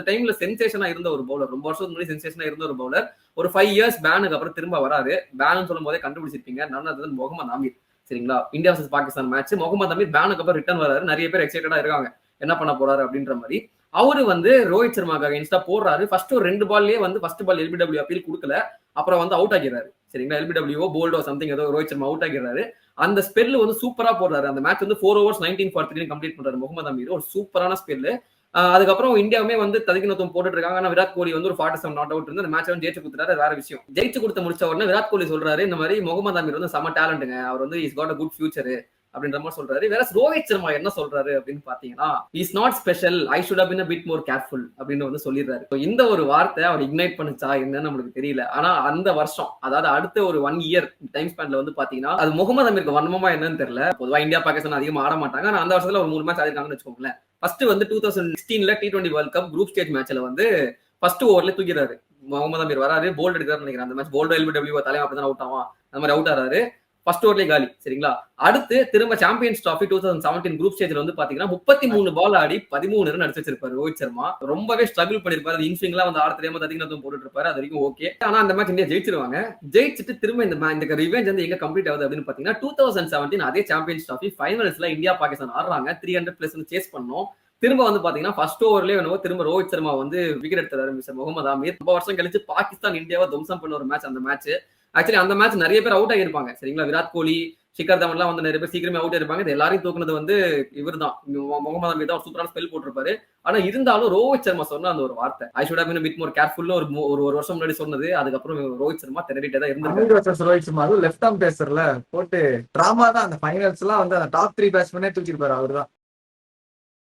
டைம்ல சென்சேஷனா இருந்த ஒரு பவுலர், ரொம்ப வருஷத்துக்கு முன்னாடி சென்சேஷனா இருந்த ஒரு பவுலர் ஒரு 5 இயர்ஸ் பேனுக்கு அப்புறம் திரும்ப வராரு. பேனு சொல்லும் போதே கண்டுபிடிச்சிருப்பீங்க. None other than Mohammad Amir. சரிங்களா? India versus Pakistan match Mohammad Amir பேனுக்கு அப்புறம் ரிட்டர்ன் வராரு. நிறைய பேர் எக்ஸைட்டடா இருக்காங்க. என்ன பண்ண போறாரு அப்படின்ற மாதிரி. அவரு வந்து ரோஹித் சர்மாக்கு அகைன்ஸ்டா போடுறாரு. ஃபர்ஸ்ட் ஒரு 2 பால்லயே வந்து ஃபர்ஸ்ட் பால் எல்பிடபிள்யூ அப்பீல் கொடுக்கல. அப்புறம் வந்து அவுட் ஆகிறாரு. சரிங்களா? எல்பிடபிள்யூ போல்டோ சம்திங் ஏதோ ரோஹித் சர்மா அவுட் ஆகிறாரு. அந்த ஸ்பெல் வந்து சூப்பரா போடுறாரு. அந்த மேட்ச் வந்து 4 overs 19 for 3 கம்ப்ளீட் பண்றாரு முகமது அமீர். ஒரு சூப்பரான ஸ்பெல். அதுக்கப்புறம் இந்தியாவுமே வந்து ததிகினத்துவம் போட்டுட்டு இருக்காங்க. ஆனா விராட் கோலி வந்து ஒரு 47 நாட் அவுட் இருந்து அந்த மேட்ச் வந்து ஜெயிச்சு கொடுத்துட்டாரு. வேற விஷயம். ஜெயிச்சு கொடுத்து முடிச்ச உடனே விராட் கோலி சொல்றாரு இந்த மாதிரி முகமது அமீர் வந்து செம டேலண்ட்டுங்க. அவர் வந்து is got a good future அப்படின்ற மாதிரி சொல்றாரு. வேற ரோஹித் சர்மா என்ன சொல்றாரு அப்படின்னு பாத்தீங்கன்னா is not special, I should have been a bit more careful அப்படின்னு வந்து சொல்லிடுறாரு. இந்த ஒரு வார்த்தை அவர் இக்னைட் பண்ணுச்சா என்னன்னு நம்மளுக்கு தெரியல. ஆனா அந்த வருஷம், அதாவது அடுத்த ஒரு 1 year டைம் ஸ்பேன்ல வந்து பாத்தீங்கன்னா அது முகமது அமீருக்கு வன்மமா என்னன்னு தெரியல. பொதுவா இந்தியா பாகிஸ்தான் அதிகமா ஆட மாட்டாங்க. ஆனா அந்த வருஷத்துல ஒரு 3 மேட்ச் ஆடிருக்காங்கன்னு வச்சுக்கோங்களேன். ஃபர்ஸ்ட் வந்து 2016ல T20 world cup group stage மேட்ச்ல வந்து ஃபர்ஸ்ட் ஓவர்ல தூக்கிடுறாரு. முகமது அமீர் வராரு, போல்ட் எடுக்கிறாருன்னு நினைக்கிறேன். அந்த மேட்ச் போல்டோ எல்பிடபிள்யூ தலைவன் அப்படிதான் அவுட் ஆவான். அந்த மாதிரி அவுட் ஆறாரு. ஃபர்ஸ்ட் ஓவர்லயே காலி. சரிங்களா? அடுத்து திரும்ப சாம்பியன்ஸ் டிராஃபி 2017 குரூப் ஸ்டேஜ்ல வந்து பாத்தீங்கன்னா 33 பால் ஆடி 13 ரன் அடிச்சு வச்சிருப்பாரு ரோஹித் சர்மா. ரொம்பவே ஸ்ட்ரகிள் பண்ணிருப்பாரு. இன்ஸ்விங்லாம் வந்து ஆட தெரியாம ததிகினத்துவம் போட்டுட்டு இருப்பாரு. அது வரைக்கும் ஓகே. ஆனா அந்த மேட்ச் இந்தியா ஜெயிச்சிருவாங்க. ஜெயிச்சுட்டு திரும்ப இந்த ரிவெஞ்ச் வந்து எங்க கம்ப்ளீட் ஆகுது அப்படின்னு பாத்தீங்கன்னா 2017 அதே சாம்பியன்ஸ் டிராஃபி ஃபைனல்ஸ்ல இந்தியா பாகிஸ்தான் ஆடுறாங்க. 300+ சேஸ் பண்ணோம். திரும்ப வந்து பாத்தீங்கன்னா ஃபர்ஸ்ட் ஓவர்லயே திரும்ப ரோஹித் சர்மா வந்து விக்கெட் எடுத்தாரு மிஸ்டர் முகமது ஆமீர். ரொம்ப வருஷம் கழிச்சு பாகிஸ்தான் இந்தியாவை துவம்சம் பண்ண ஒரு மேட்ச் அந்த மேட்ச். ஆக்சுவலி அந்த மேட்ச் நிறைய பேர் அவுட் ஆகிருப்பாங்க. சரிங்களா? விராட் கோலி, ஷிகர் தவன் எல்லாம் வந்து நிறைய பேர் சீக்கிரமே அவுட் ஆயிருப்பாங்க. இது எல்லாரையும் தூக்குனது வந்து இவர் தான், முகமது அமீர் தான். சூப்பரான ஸ்பெல் போட்டிருப்பாரு. ஆனா இருந்தாலும் ரோஹித் சர்மா சொன்ன அந்த ஒரு வார்த்தை I should have been a bit more careful ஒரு வருஷம் முன்னாடி சொன்னது. அதுக்கப்புறம் ரோஹித் சர்மா திரட்டிட்டே தான் இருந்தாரு. ரோஹித் சர்மா லெஃப்ட் ஆர்ம் பேசர்ல போட்டு டிராமா தான். அந்த ஃபைனல்ஸ் எல்லாம் வந்து அந்த டாப் 3 பேட்ஸ்மேனே தூக்கிருப்பாரு அவர்தான்.